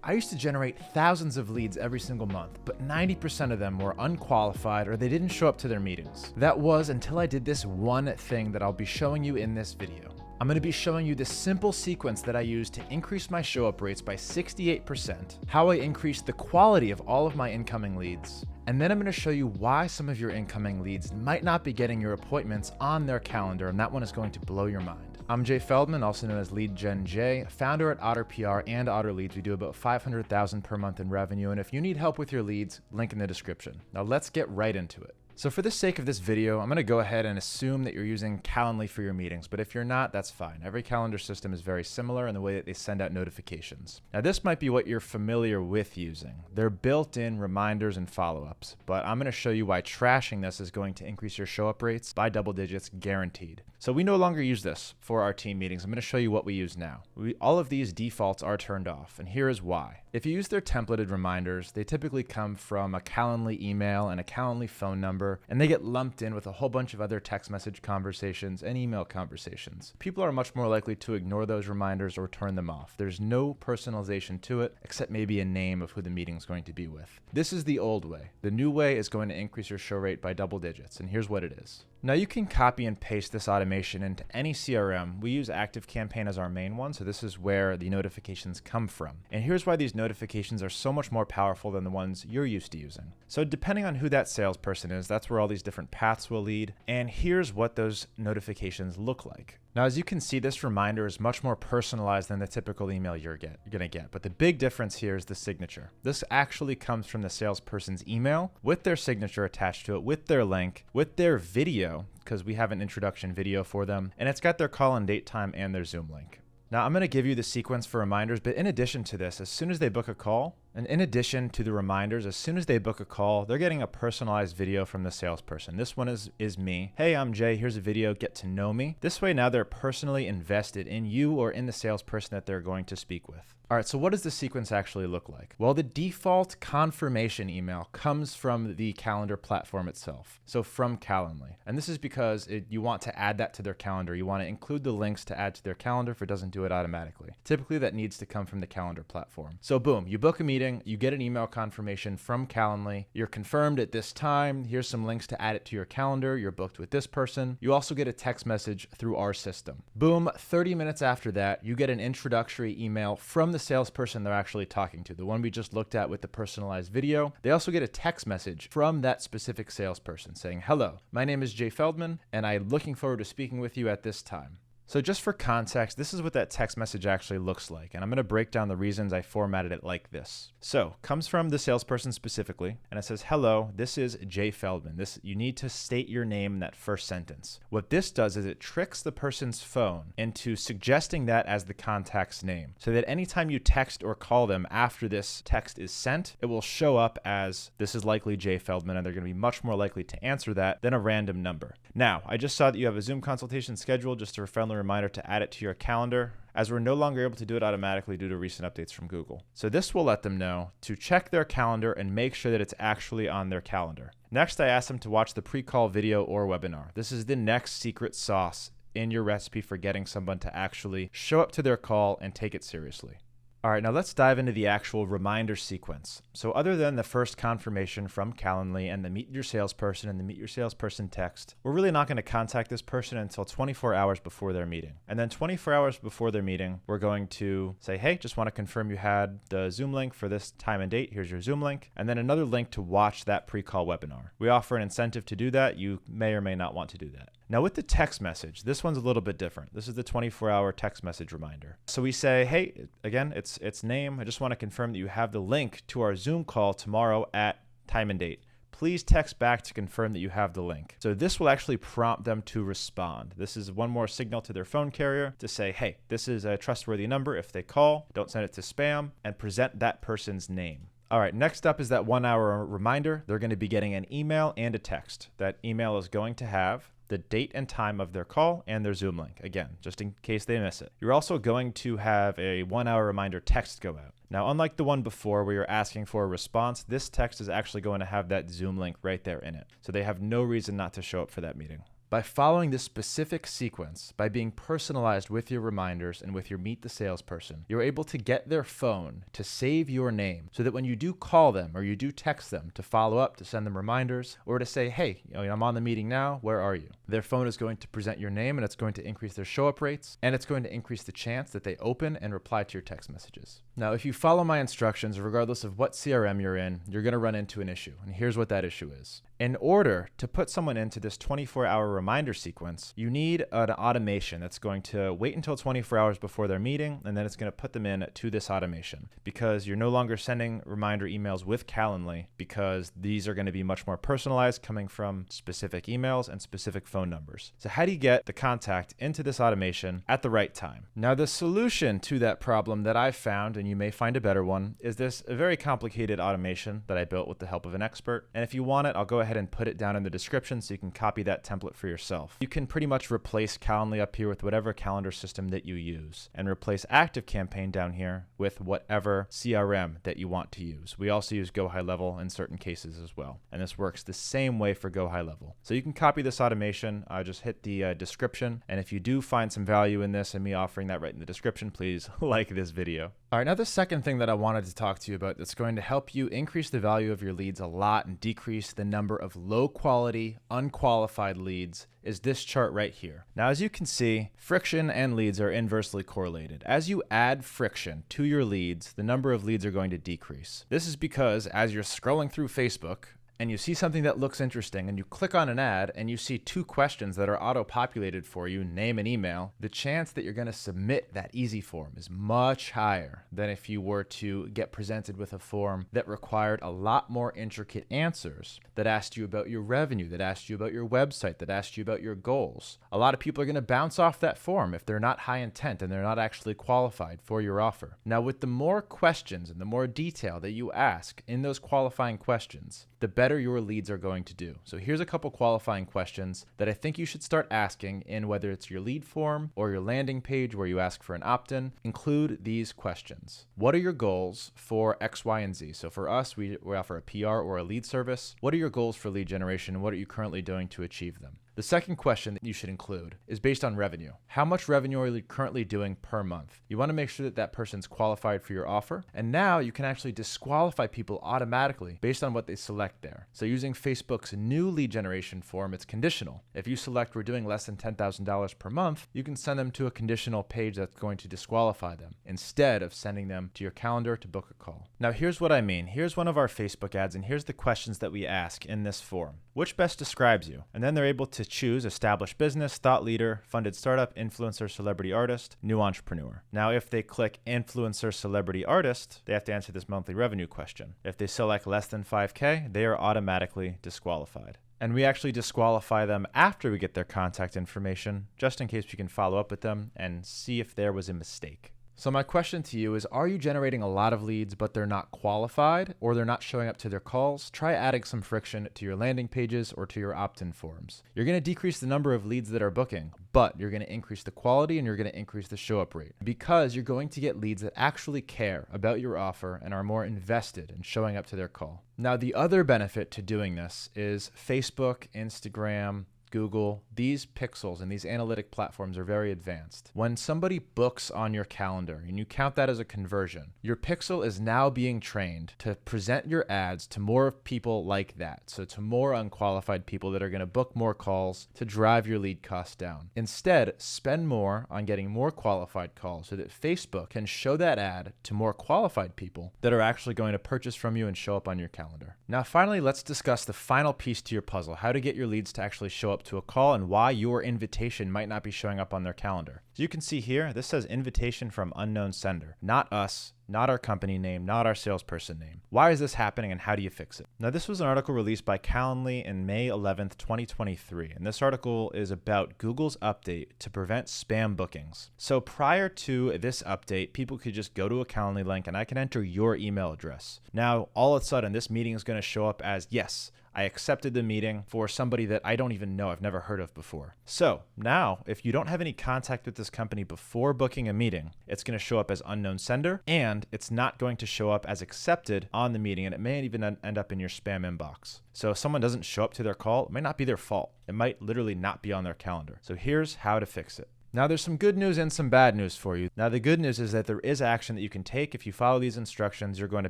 I used to generate thousands of leads every single month, but 90% of them were unqualified or they didn't show up to their meetings. That was until I did this one thing that I'll be showing you in this video. I'm going to be showing you this simple sequence that I use to increase my show-up rates by 68%, how I increased the quality of all of my incoming leads, and then I'm going to show you why some of your incoming leads might not be getting your appointments on their calendar, and that one is going to blow your mind. I'm Jay Feldman, also known as Lead Gen J, founder at Otter PR and Otter Leads. We do about $500,000 per month in revenue, and if you need help with your leads, link in the description. Now let's get right into it. So for the sake of this video, I'm going to go ahead and assume that you're using Calendly for your meetings, but if you're not, that's fine. Every calendar system is very similar in the way that they send out notifications. Now this might be what you're familiar with using. They're built-in reminders and follow-ups, but I'm going to show you why trashing this is going to increase your show-up rates by double digits guaranteed. So we no longer use this for our team meetings. I'm going to show you what we use now. All of these defaults are turned off, and here is why. If you use their templated reminders, they typically come from a Calendly email and a Calendly phone number, and they get lumped in with a whole bunch of other text message conversations and email conversations. People are much more likely to ignore those reminders or turn them off. There's no personalization to it, except maybe a name of who the meeting is going to be with. This is the old way. The new way is going to increase your show rate by double digits, and here's what it is. Now you can copy and paste this automation into any CRM. We use ActiveCampaign as our main one, so this is where the notifications come from. And here's why these notifications are so much more powerful than the ones you're used to using. So depending on who that salesperson is, that's where all these different paths will lead. And here's what those notifications look like. Now, as you can see, this reminder is much more personalized than the typical email you're gonna get. But the big difference here is the signature. This actually comes from the salesperson's email with their signature attached to it, with their link, with their video, because we have an introduction video for them, and it's got their call and date time and their Zoom link. Now, I'm going to give you the sequence for reminders, but in addition to this, as soon as they book a call, and in addition to the reminders, as soon as they book a call, they're getting a personalized video from the salesperson. This one is me. Hey, I'm Jay. Here's a video. Get to know me. This way, now they're personally invested in you or in the salesperson that they're going to speak with. All right, so what does the sequence actually look like? Well, the default confirmation email comes from the calendar platform itself, so from Calendly. And this is because you want to add that to their calendar. You want to include the links to add to their calendar if it doesn't do it automatically. Typically, that needs to come from the calendar platform. So boom, you book a meeting, you get an email confirmation from Calendly. You're confirmed at this time. Here's some links to add it to your calendar. You're booked with this person. You also get a text message through our system. Boom, 30 minutes after that, you get an introductory email from the salesperson they're actually talking to, the one we just looked at with the personalized video. They also get a text message from that specific salesperson saying, hello, my name is Jay Feldman, and I'm looking forward to speaking with you at this time. So just for context, this is what that text message actually looks like, and I'm going to break down the reasons I formatted it like this. So, comes from the salesperson specifically, and it says, hello, this is Jay Feldman. You need to state your name in that first sentence. What this does is it tricks the person's phone into suggesting that as the contact's name, so that anytime you text or call them after this text is sent, it will show up as, this is likely Jay Feldman, and they're going to be much more likely to answer that than a random number. Now, I just saw that you have a Zoom consultation scheduled, just a friendly reminder to add it to your calendar, as we're no longer able to do it automatically due to recent updates from Google. So this will let them know to check their calendar and make sure that it's actually on their calendar. Next, I asked them to watch the pre-call video or webinar. This is the next secret sauce in your recipe for getting someone to actually show up to their call and take it seriously. All right, now let's dive into the actual reminder sequence. So other than the first confirmation from Calendly and the meet your salesperson and the meet your salesperson text, we're really not going to contact this person until 24 hours before their meeting. And then 24 hours before their meeting, we're going to say, hey, just want to confirm you had the Zoom link for this time and date. Here's your Zoom link. And then another link to watch that pre-call webinar. We offer an incentive to do that. You may or may not want to do that. Now with the text message, this one's a little bit different. This is the 24-hour text message reminder. So we say, hey, again, it's name. I just want to confirm that you have the link to our Zoom call tomorrow at time and date. Please text back to confirm that you have the link. So this will actually prompt them to respond. This is one more signal to their phone carrier to say, hey, this is a trustworthy number. If they call, don't send it to spam, and present that person's name. All right, next up is that 1 hour reminder. They're going to be getting an email and a text. That email is going to have the date and time of their call and their Zoom link, again, just in case they miss it. You're also going to have a 1 hour reminder text go out. Now, unlike the one before where you're asking for a response, this text is actually going to have that Zoom link right there in it. So they have no reason not to show up for that meeting. By following this specific sequence, by being personalized with your reminders and with your Meet the Salesperson, you're able to get their phone to save your name so that when you do call them or you do text them to follow up, to send them reminders, or to say, hey, I'm on the meeting now, where are you? Their phone is going to present your name, and it's going to increase their show-up rates, and it's going to increase the chance that they open and reply to your text messages. Now, if you follow my instructions, regardless of what CRM you're in, you're going to run into an issue, and here's what that issue is. In order to put someone into this 24-hour reminder sequence, you need an automation that's going to wait until 24 hours before their meeting, and then it's going to put them in to this automation, because you're no longer sending reminder emails with Calendly, because these are going to be much more personalized, coming from specific emails and specific phone numbers. So how do you get the contact into this automation at the right time? Now, the solution to that problem that I've found, and you may find a better one, is this very complicated automation that I built with the help of an expert. And if you want it, I'll go ahead and put it down in the description so you can copy that template for yourself. You can pretty much replace Calendly up here with whatever calendar system that you use, and replace ActiveCampaign down here with whatever CRM that you want to use. We also use Go High Level in certain cases as well, and this works the same way for Go High Level. So you can copy this automation. Just hit the description, and if you do find some value in this and me offering that right in the description, please like this video. All right, now the second thing that I wanted to talk to you about that's going to help you increase the value of your leads a lot and decrease the number of low quality, unqualified leads is this chart right here. Now, as you can see, friction and leads are inversely correlated. As you add friction to your leads, the number of leads are going to decrease. This is because as you're scrolling through Facebook, and you see something that looks interesting, and you click on an ad, and you see 2 questions that are auto-populated for you, name and email, the chance that you're going to submit that easy form is much higher than if you were to get presented with a form that required a lot more intricate answers, that asked you about your revenue, that asked you about your website, that asked you about your goals. A lot of people are going to bounce off that form if they're not high intent and they're not actually qualified for your offer. Now, with the more questions and the more detail that you ask in those qualifying questions, the better your leads are going to do. So here's a couple qualifying questions that I think you should start asking in whether it's your lead form or your landing page where you ask for an opt-in. Include these questions. What are your goals for X, Y, and Z? So for us, we offer a PR or a lead service. What are your goals for lead generation, and what are you currently doing to achieve them? The second question that you should include is based on revenue. How much revenue are you currently doing per month? You want to make sure that that person's qualified for your offer. And now you can actually disqualify people automatically based on what they select there. So using Facebook's new lead generation form, it's conditional. If you select we're doing less than $10,000 per month, you can send them to a conditional page that's going to disqualify them instead of sending them to your calendar to book a call. Now here's what I mean. Here's one of our Facebook ads, and here's the questions that we ask in this form. Which best describes you? And then they're able to choose established business, thought leader, funded startup, influencer, celebrity artist, new entrepreneur. Now, if they click influencer, celebrity artist, they have to answer this monthly revenue question. If they select less than 5K, they are automatically disqualified. And we actually disqualify them after we get their contact information, just in case we can follow up with them and see if there was a mistake. So my question to you is, are you generating a lot of leads, but they're not qualified or they're not showing up to their calls? Try adding some friction to your landing pages or to your opt-in forms. You're going to decrease the number of leads that are booking, but you're going to increase the quality and you're going to increase the show-up rate because you're going to get leads that actually care about your offer and are more invested in showing up to their call. Now, the other benefit to doing this is Facebook, Instagram, Google, these pixels and these analytic platforms are very advanced. When somebody books on your calendar and you count that as a conversion, your pixel is now being trained to present your ads to more people like that. So to more unqualified people that are going to book more calls to drive your lead costs down. Instead, spend more on getting more qualified calls so that Facebook can show that ad to more qualified people that are actually going to purchase from you and show up on your calendar. Now, finally, let's discuss the final piece to your puzzle, how to get your leads to actually show up to a call and why your invitation might not be showing up on their calendar. So you can see here, this says invitation from unknown sender, not us, not our company name, not our salesperson name. Why is this happening and how do you fix it? Now, this was an article released by Calendly in May 11th, 2023. And this article is about Google's update to prevent spam bookings. So prior to this update, people could just go to a Calendly link and I can enter your email address. Now, all of a sudden, this meeting is going to show up as, yes, I accepted the meeting for somebody that I don't even know, I've never heard of before. So now, if you don't have any contact with this company before booking a meeting, it's going to show up as unknown sender, and it's not going to show up as accepted on the meeting, and it may even end up in your spam inbox. So if someone doesn't show up to their call, it might not be their fault. It might literally not be on their calendar. So here's how to fix it. Now, there's some good news and some bad news for you. Now, the good news is that there is action that you can take. If you follow these instructions, you're going to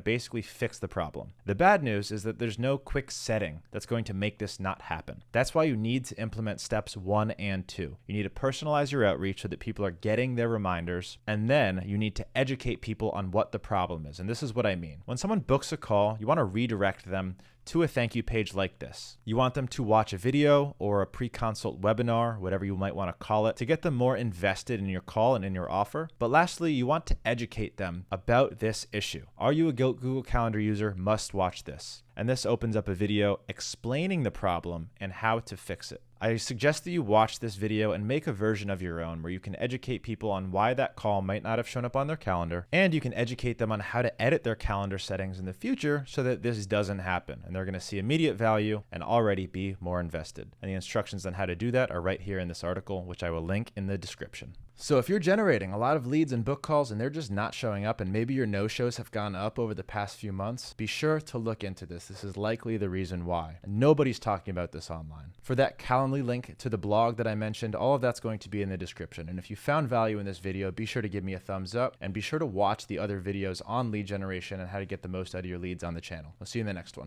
basically fix the problem. The bad news is that there's no quick setting that's going to make this not happen. That's why you need to implement steps 1 and 2. You need to personalize your outreach so that people are getting their reminders, and then you need to educate people on what the problem is. And this is what I mean. When someone books a call, you want to redirect them to a thank you page like this. You want them to watch a video or a pre-consult webinar, whatever you might want to call it, to get them more invested in your call and in your offer. But lastly, you want to educate them about this issue. Are you a Google Calendar user? Must watch this. And this opens up a video explaining the problem and how to fix it. I suggest that you watch this video and make a version of your own where you can educate people on why that call might not have shown up on their calendar, and you can educate them on how to edit their calendar settings in the future so that this doesn't happen, and they're going to see immediate value and already be more invested. And the instructions on how to do that are right here in this article, which I will link in the description. So if you're generating a lot of leads and book calls and they're just not showing up, and maybe your no-shows have gone up over the past few months, be sure to look into this. This is likely the reason why. And nobody's talking about this online. For that Calendly link to the blog that I mentioned, all of that's going to be in the description. And if you found value in this video, be sure to give me a thumbs up, and be sure to watch the other videos on lead generation and how to get the most out of your leads on the channel. I'll see you in the next one.